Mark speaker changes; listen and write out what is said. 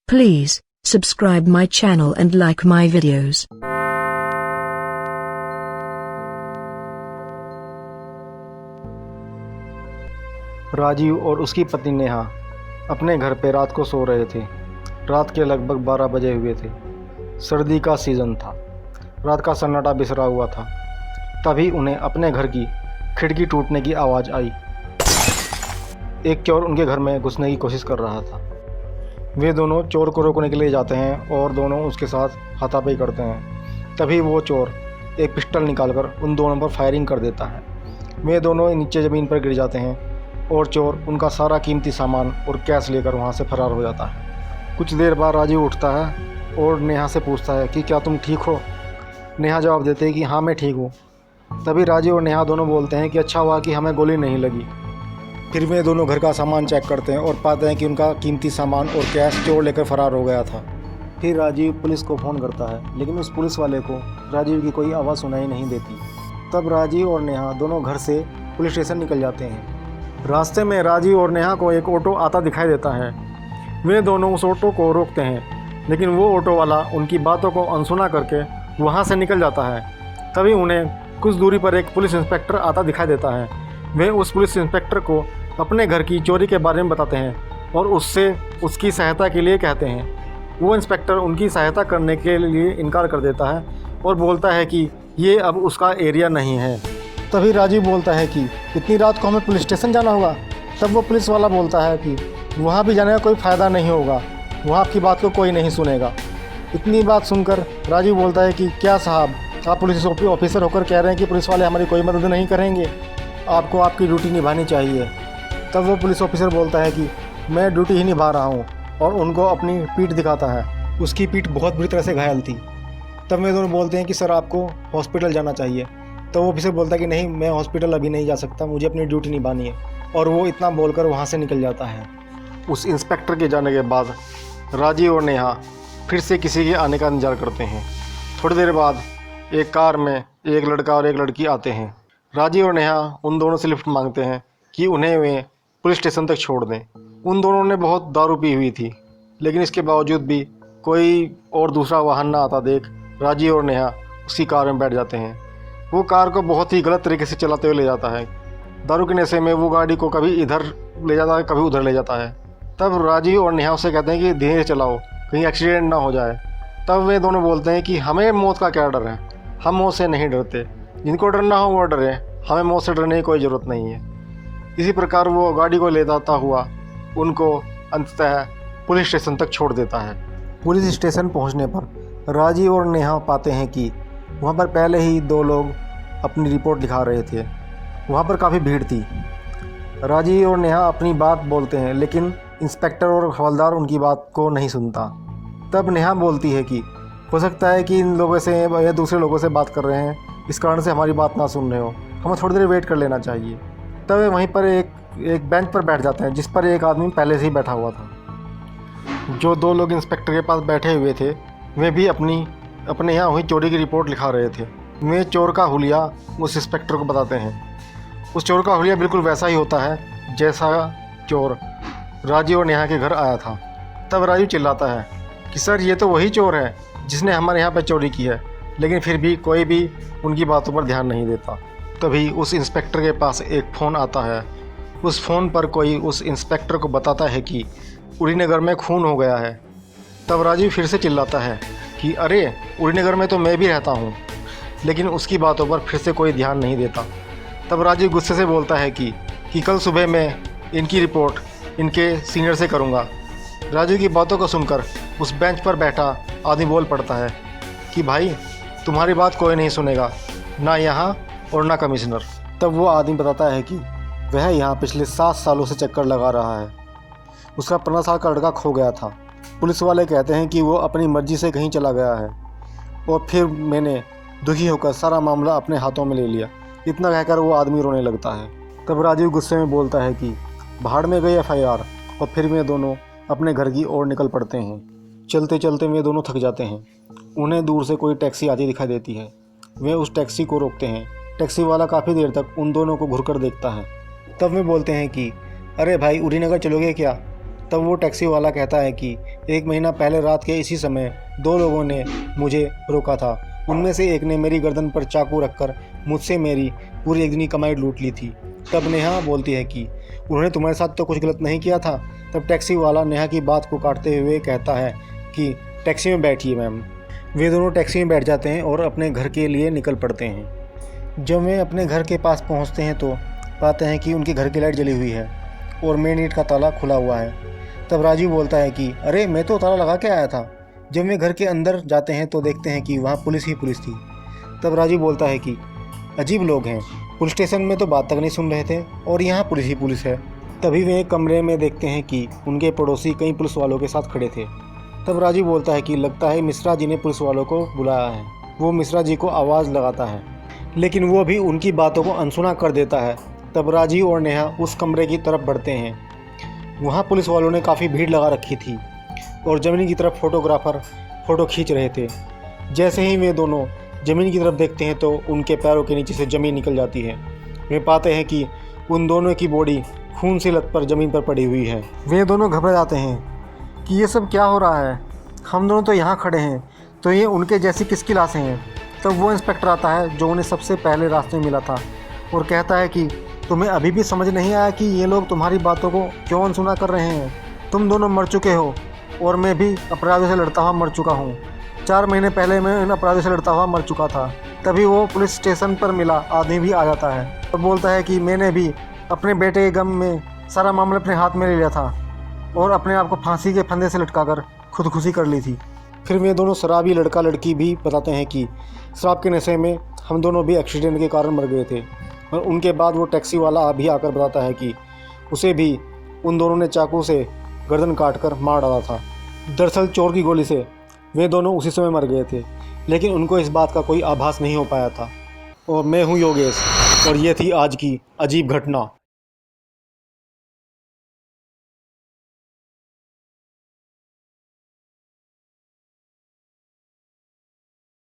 Speaker 1: Please subscribe my channel and like my videos.
Speaker 2: Rajiv और उसकी पत्नी नेहा अपने घर पे रात को सो रहे थे। रात के लगभग 12 बजे हुए थे। सर्दी का सीज़न था। रात का सन्नाटा बिसरा हुआ था। तभी उन्हें अपने घर की खिड़की टूटने की आवाज़ आई। एक चोर उनके घर में घुसने की कोशिश कर रहा था। वे दोनों चोर को रोकने के लिए जाते हैं और दोनों उसके साथ हाथापाई करते हैं। तभी वो चोर एक पिस्टल निकालकर उन दोनों पर फायरिंग कर देता है। वे दोनों नीचे ज़मीन पर गिर जाते हैं और चोर उनका सारा कीमती सामान और कैश लेकर वहाँ से फरार हो जाता है। कुछ देर बाद राजीव उठता है और नेहा से पूछता है कि क्या तुम ठीक हो। नेहा जवाब देते हैं कि हाँ मैं ठीक हूँ। तभी राजीव और नेहा दोनों बोलते हैं कि अच्छा हुआ कि हमें गोली नहीं लगी। फिर वे दोनों घर का सामान चेक करते हैं और पाते हैं कि उनका कीमती सामान और कैश चोर लेकर फरार हो गया था। फिर राजीव पुलिस को फ़ोन करता है, लेकिन उस पुलिस वाले को राजीव की कोई आवाज़ सुनाई नहीं देती। तब राजीव और नेहा दोनों घर से पुलिस स्टेशन निकल जाते हैं। रास्ते में राजीव और नेहा को एक ऑटो आता दिखाई देता है। वे दोनों उस ऑटो को रोकते हैं, लेकिन वो ऑटो वाला उनकी बातों को अनसुना करके वहाँ से निकल जाता है। तभी उन्हें कुछ दूरी पर एक पुलिस इंस्पेक्टर आता दिखाई देता है। वे उस पुलिस इंस्पेक्टर को अपने घर की चोरी के बारे में बताते हैं और उससे उसकी सहायता के लिए कहते हैं। वो इंस्पेक्टर उनकी सहायता करने के लिए इनकार कर देता है और बोलता है कि ये अब उसका एरिया नहीं है। तभी राजीव बोलता है कि इतनी रात को हमें पुलिस स्टेशन जाना होगा। तब वो पुलिस वाला बोलता है कि वहाँ भी जाने का कोई फ़ायदा नहीं होगा, वहाँ आपकी बात को कोई नहीं सुनेगा। इतनी बात सुनकर राजीव बोलता है कि क्या साहब, आप पुलिस ऑफिसर होकर कह रहे हैं कि पुलिस वाले हमारी कोई मदद नहीं करेंगे, आपको आपकी ड्यूटी निभानी चाहिए। तब वो पुलिस ऑफिसर बोलता है कि मैं ड्यूटी ही निभा रहा हूँ और उनको अपनी पीठ दिखाता है। उसकी पीठ बहुत बुरी तरह से घायल थी। तब वे दोनों बोलते हैं कि सर आपको हॉस्पिटल जाना चाहिए। तो वो ऑफिसर बोलता है कि नहीं, मैं हॉस्पिटल अभी नहीं जा सकता, मुझे अपनी ड्यूटी निभानी है। और वो इतना बोलकर वहाँ से निकल जाता है। उस इंस्पेक्टर के जाने के बाद राजीव और नेहा फिर से किसी के आने का इंतजार करते हैं। थोड़ी देर बाद एक कार में एक लड़का और एक लड़की आते हैं। राजीव और नेहा उन दोनों से लिफ्ट मांगते हैं कि उन्हें वे पुलिस स्टेशन तक छोड़ दें। उन दोनों ने बहुत दारू पी हुई थी, लेकिन इसके बावजूद भी कोई और दूसरा वाहन ना आता देख राजीव और नेहा उसी कार में बैठ जाते हैं। वो कार को बहुत ही गलत तरीके से चलाते हुए ले जाता है। दारू के नशे में वो गाड़ी को कभी इधर ले जाता है, कभी उधर ले जाता है। तब राजीव और नेहा उसे कहते हैं कि धीरे चलाओ, कहीं एक्सीडेंट ना हो जाए। तब वे दोनों बोलते हैं कि हमें मौत का क्या डर है, हम मौत से नहीं डरते, जिनको डरना हो वो डरे, हमें मौत से डरने की कोई ज़रूरत नहीं है। इसी प्रकार वो गाड़ी को ले जाता हुआ उनको अंततः पुलिस स्टेशन तक छोड़ देता है। पुलिस स्टेशन पहुंचने पर राजीव और नेहा पाते हैं कि वहां पर पहले ही दो लोग अपनी रिपोर्ट दिखा रहे थे। वहां पर काफ़ी भीड़ थी। राजीव और नेहा अपनी बात बोलते हैं, लेकिन इंस्पेक्टर और हवलदार उनकी बात को नहीं सुनता। तब नेहा बोलती है कि हो सकता है कि इन लोगों से या दूसरे लोगों से बात कर रहे हैं, इस कारण से हमारी बात ना सुन रहे हो, हमें थोड़ी देर वेट कर लेना चाहिए। तब वे वहीं पर एक बेंच पर बैठ जाते हैं, जिस पर एक आदमी पहले से ही बैठा हुआ था। जो दो लोग इंस्पेक्टर के पास बैठे हुए थे, वे भी अपने यहाँ हुई चोरी की रिपोर्ट लिखा रहे थे। वे चोर का हुलिया उस इंस्पेक्टर को बताते हैं। उस चोर का हुलिया बिल्कुल वैसा ही होता है जैसा चोर राजीव और नेहा के घर आया था। तब राजीव चिल्लाता है कि सर ये तो वही चोर है जिसने हमारे यहाँ पर चोरी की है, लेकिन फिर भी कोई भी उनकी बातों पर ध्यान नहीं देता। तभी उस इंस्पेक्टर के पास एक फ़ोन आता है। उस फ़ोन पर कोई उस इंस्पेक्टर को बताता है कि उड़ीनगर में खून हो गया है। तब राजीव फिर से चिल्लाता है कि अरे उड़ीनगर में तो मैं भी रहता हूँ, लेकिन उसकी बातों पर फिर से कोई ध्यान नहीं देता। तब राजीव गुस्से से बोलता है कि कल सुबह मैं इनकी रिपोर्ट इनके सीनियर से करूँगा। राजीव की बातों को सुनकर उस बेंच पर बैठा आदमी बोल पड़ता है कि भाई तुम्हारी बात कोई नहीं सुनेगा, ना यहाँ और ना कमिश्नर। तब वो आदमी बताता है कि वह यहाँ पिछले 7 सालों से चक्कर लगा रहा है। उसका 15 साल का लड़का खो गया था। पुलिस वाले कहते हैं कि वो अपनी मर्जी से कहीं चला गया है और फिर मैंने दुखी होकर सारा मामला अपने हाथों में ले लिया। इतना कहकर वो आदमी रोने लगता है। तब राजीव गुस्से में बोलता है कि भाड़ में गई FIR, और फिर वे दोनों अपने घर की ओर निकल पड़ते हैं। चलते चलते वे दोनों थक जाते हैं। उन्हें दूर से कोई टैक्सी आती दिखाई देती है। वे उस टैक्सी को रोकते हैं। टैक्सी वाला काफ़ी देर तक उन दोनों को घुरकर देखता है। तब वे बोलते हैं कि अरे भाई उड़ीनगर चलोगे क्या? तब वो टैक्सी वाला कहता है कि 1 महीना पहले रात के इसी समय 2 लोगों ने मुझे रोका था। उनमें से एक ने मेरी गर्दन पर चाकू रखकर मुझसे मेरी पूरी एक दिन की कमाई लूट ली थी। तब नेहा बोलती है कि उन्होंने तुम्हारे साथ तो कुछ गलत नहीं किया था। तब टैक्सी वाला नेहा की बात को काटते हुए कहता है कि टैक्सी में बैठिए मैम। वे दोनों टैक्सी में बैठ जाते हैं और अपने घर के लिए निकल पड़ते हैं। जब वे अपने घर के पास पहुंचते हैं तो पाते हैं कि उनके घर की लाइट जली हुई है और मेन गेट का ताला खुला हुआ है। तब राजू बोलता है कि अरे मैं तो ताला लगा के आया था। जब वे घर के अंदर जाते हैं तो देखते हैं कि वहाँ पुलिस ही पुलिस थी। तब राजू बोलता है कि अजीब लोग हैं, पुलिस स्टेशन में तो बात तक नहीं सुन रहे थे और यहाँ पुलिस ही पुलिस है। तभी वे एक कमरे में देखते हैं कि उनके पड़ोसी कई पुलिस वालों के साथ खड़े थे। तब राजू बोलता है कि लगता है मिश्रा जी ने पुलिस वालों को बुलाया है। वो मिश्रा जी को आवाज़ लगाता है लेकिन वो भी उनकी बातों को अनसुना कर देता है। तब राजू और नेहा उस कमरे की तरफ बढ़ते हैं। वहाँ पुलिस वालों ने काफ़ी भीड़ लगा रखी थी और ज़मीन की तरफ फोटोग्राफर फ़ोटो खींच रहे थे। जैसे ही वे दोनों ज़मीन की तरफ देखते हैं तो उनके पैरों के नीचे से ज़मीन निकल जाती है। वे पाते हैं कि उन दोनों की बॉडी खून से लथपथ ज़मीन पर पड़ी हुई है। वे दोनों घबरा जाते हैं कि ये सब क्या हो रहा है, हम दोनों तो यहाँ खड़े हैं, तो ये उनके जैसी किसकी लाशें हैं। तब वो इंस्पेक्टर आता है जो उन्हें सबसे पहले रास्ते में मिला था और कहता है कि तुम्हें अभी भी समझ नहीं आया कि ये लोग तुम्हारी बातों को क्यों अनसुना कर रहे हैं। तुम दोनों मर चुके हो और मैं भी अपराधियों से लड़ता हुआ मर चुका हूँ। 4 महीने पहले मैं इन अपराधियों से लड़ता हुआ मर चुका था। तभी वो पुलिस स्टेशन पर मिला आदमी भी आ जाता है और बोलता है कि मैंने भी अपने बेटे के गम में सारा मामला अपने हाथ में ले लिया था और अपने आप को फांसी के फंदे से लटकाकर खुदकुशी कर ली थी। फिर वे दोनों शराबी लड़का लड़की भी बताते हैं कि शराब के नशे में हम दोनों भी एक्सीडेंट के कारण मर गए थे। और उनके बाद वो टैक्सी वाला भी आकर बताता है कि उसे भी उन दोनों ने चाकू से गर्दन काटकर मार डाला था। दरअसल चोर की गोली से वे दोनों उसी समय मर गए थे लेकिन उनको इस बात का कोई आभास नहीं हो पाया था। और मैं हूँ योगेश और ये थी आज की अजीब घटना।